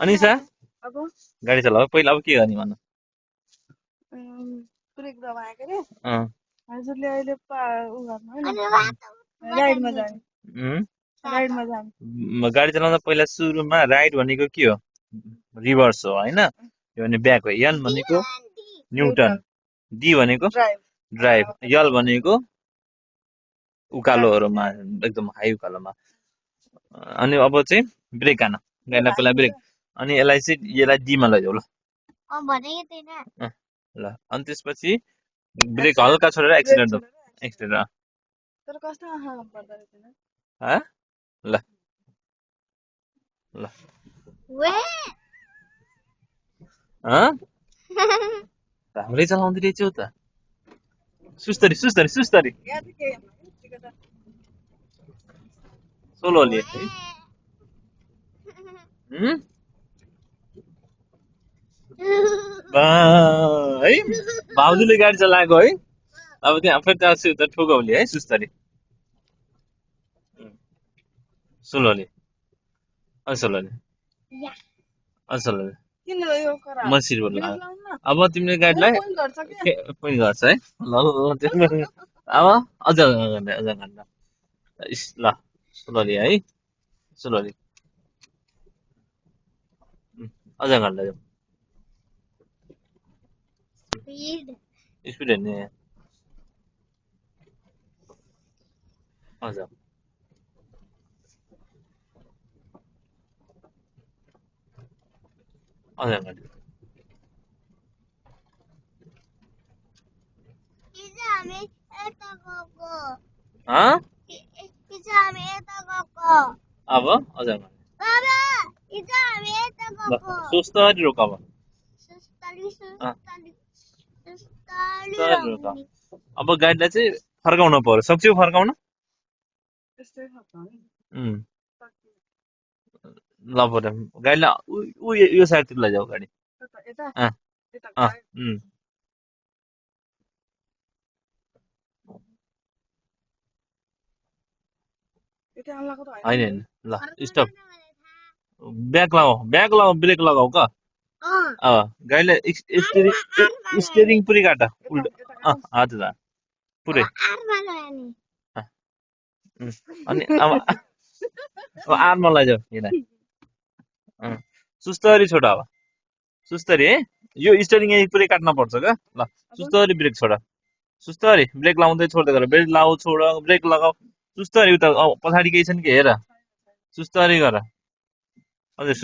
अनिसा अब गाडी चलाऊ पहिला अब के गर्ने भन ब्रेक दबाए के रे अँ हजुरले अहिले उ गर्नु होइन राइडमा जाने उम्, राइडमा जाने गाडी चलाउँदा पहिला सुरुमा राइट भनेको के हो रिभर्स हो होइन यो भने ब्याक हो एन भनेको न्युटन डी भनेको ड्राइभ ड्राइभ यल भनेको उकालोहरूमा एकदम हाई उकालोमा अनि अब चाहिँ ब्रेक हान गाडीलाई पहिला ब्रेक अनि यसलाई डीमा लैजाऊ ल अँ, ल अनि त्यसपछि ब्रेक हल्का छोडेर एक्सिडेन्ट हो एक्सिडेन्ट तर कस्तो आँखा पर्दो रहेछ नि ल ल राम्रै चलाउँदै रहेछौ त सुस्तरी सुस्तरी सुस्तरी यहाँ चाहिँ केही होइन सोलो लिए है है भाउजूले गाडी चलाएको है अब त्यहाँ फेरि त्यहाँ ठोकाउली है सुस्तरी सोलोले सोलोले सोलोले किन यो करा मसिरबाट अब तिमीले गाडीलाई पनि गर्छ है ल अब अझ गर्ने अझ गर्न ल सोलोले है सोलोले अझ गर्न स्पिड हेर्ने अझ अझ गर्ने अब अझ गर्ने सुस्तरी रोक अब सुस्तरी रोक अब गाडीलाई चाहिँ फर्काउनु पर्यो सक्छौ फर्काउन त्यस्तै खालको हो नि ल पऱ्यो गाडीलाई यो साइडतिर लैजाऊ गाडी यता अँ यता अँ यता आउलाको त होइन होइन ल स्टप ब्याक लगाऊ ब्रेक लगाऊ क गाडीलाई स्टेरिङ पुरै काट उल्टो हजुर पुरै अनि अब आर्ममा लैजाऊ यहाँ सुस्तरी छोड अब सुस्तरी है यो स्टेरिङ पुरै काट्न पर्छ क्या ल सुस्तरी ब्रेक छोड सुस्तरी ब्रेक लाउँदै छोड्दै गर ब्रेक लाऊ छोड ब्रेक लगाऊ सुस्तरी उता पछाडि केही छ नि के हेर सुस्तरी गर हजुर